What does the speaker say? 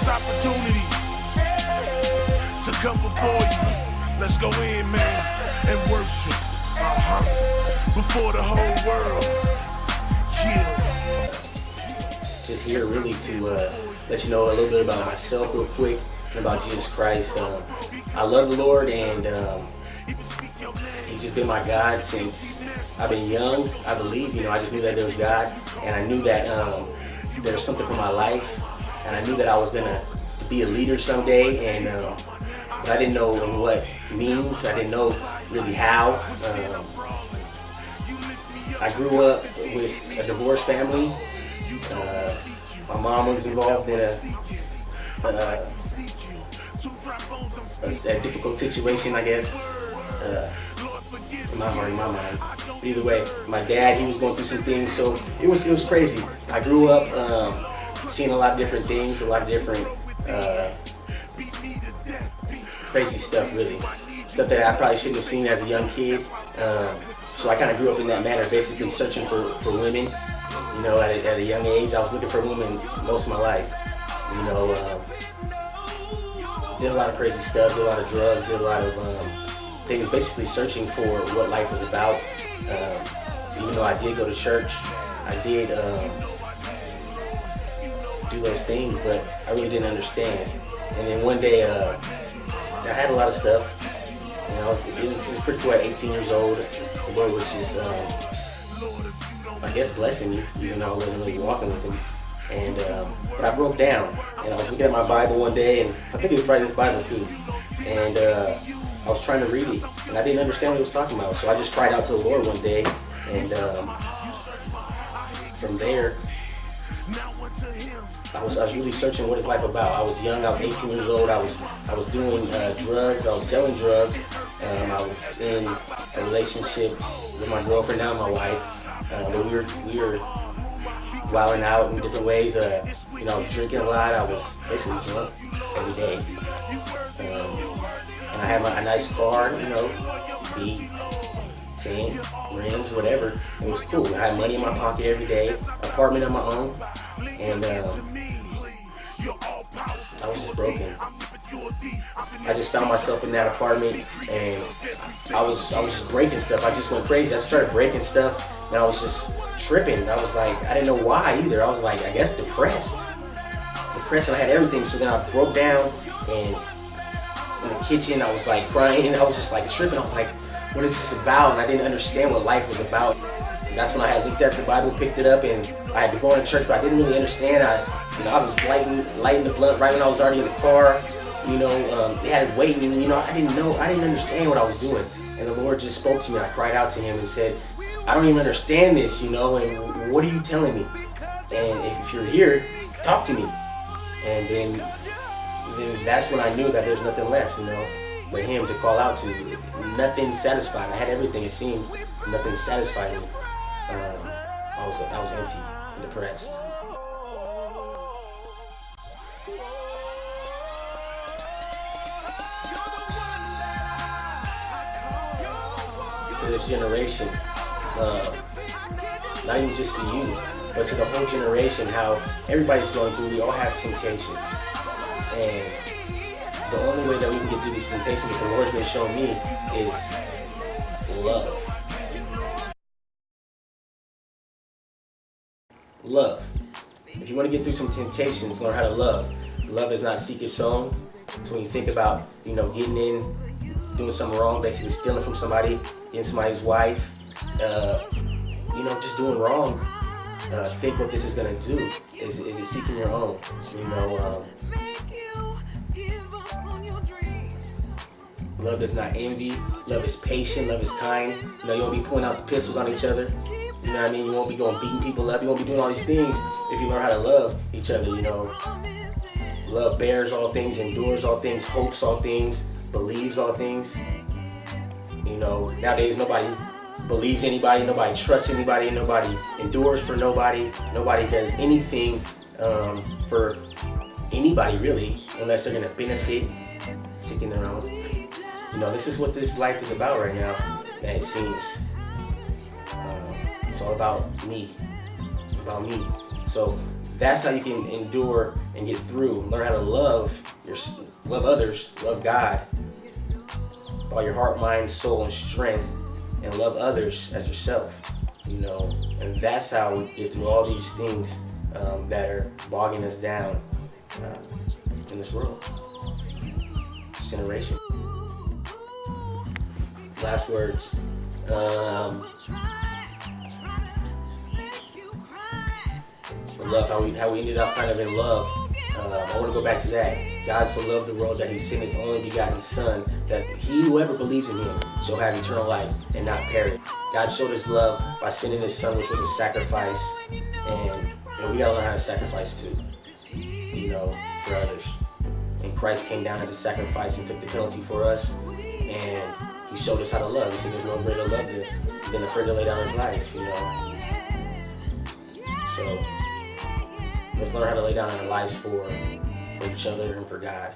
opportunity to come before you. Let's go in, man, and worship. Before the whole world. Yeah. Just here really to let you know a little bit about myself real quick and about Jesus Christ. I love the Lord, and He's just been my God since I've been young. I believe, I just knew that there was God, and I knew that there was something for my life, and I knew that I was gonna be a leader someday, and but I didn't know in what means. I didn't know really how. I grew up with a divorced family. My mom was involved in a difficult situation, I guess. In my mind. But either way, my dad, he was going through some things, so it was crazy. I grew up seeing a lot of different things, a lot of different crazy stuff, really. Stuff that I probably shouldn't have seen as a young kid. So I kind of grew up in that manner, basically searching for women. At a young age, I was looking for women most of my life. Did a lot of crazy stuff, did a lot of drugs, did a lot of things, basically searching for what life was about. Even though I did go to church, I did do those things, but I really didn't understand. And then one day, I had a lot of stuff. It was pretty cool at 18 years old. The Lord was just, I guess, blessing me, even though I wasn't really walking with Him. And but I broke down, and I was looking at my Bible one day, and I think it was probably this Bible too. And I was trying to read it, and I didn't understand what it was talking about. So I just cried out to the Lord one day, and from there, I was really searching what is life about. I was young. I was 18 years old. I was doing drugs. I was selling drugs. I was in a relationship with my girlfriend, now my wife. But we were wilding out in different ways. I was drinking a lot. I was basically drunk every day. And I had a nice car, beat, 10, rims, whatever. It was cool. I had money in my pocket every day, apartment of my own, and I was just broken. I just found myself in that apartment, and I was just breaking stuff. I just went crazy. I started breaking stuff, and I was just tripping. I was like, I didn't know why either. I was like, I guess depressed, and I had everything. So then I broke down, and in the kitchen, I was like crying. I was just like tripping. I was like, what is this about? And I didn't understand what life was about. And that's when I had looked at the Bible, picked it up, and I had been going to church, but I didn't really understand. I was lighting the blunt right when I was already in the car. They had it waiting, and I didn't understand what I was doing. And the Lord just spoke to me. I cried out to Him and said, I don't even understand this, and what are you telling me? And if you're here, talk to me. And then that's when I knew that there's nothing left, but Him to call out to. Nothing satisfied. I had everything, it seemed. Nothing satisfied me. I was empty and depressed. To this generation, not even just to you, but to the whole generation, how everybody's going through, we all have temptations. And the only way that we can get through these temptations, that the Lord's been showing me, is love. Love. If you want to get through some temptations, learn how to love. Love is not seek its own. So when you think about, getting in, doing something wrong, basically stealing from somebody, getting somebody's wife, just doing wrong, think what this is going to do. Is it seeking your own? Love does not envy. Love is patient. Love is kind. You won't be pulling out the pistols on each other. You know what I mean? You won't be going beating people up. You won't be doing all these things if you learn how to love each other, Love bears all things, endures all things, hopes all things, believes all things. Nowadays nobody believes anybody, nobody trusts anybody, nobody endures for nobody, nobody does anything for anybody really, unless they're gonna benefit, seeking their own. This is what this life is about right now, that it seems. It's all about me. So That's how you can endure and get through. Learn how to love others, love God, with all your heart, mind, soul, and strength, and love others as yourself. You know, and that's how we get through all these things that are bogging us down in this world, this generation. Last words. Love, how we ended up kind of in love. I want to go back to that. God so loved the world that he sent his only begotten son, that whoever believes in him shall have eternal life and not perish. God showed his love by sending his son, which was a sacrifice. And we gotta learn how to sacrifice too, for others. And Christ came down as a sacrifice and took the penalty for us. And he showed us how to love. He said there's no greater love than afraid to lay down his life, So let's learn how to lay down our lives for each other and for God.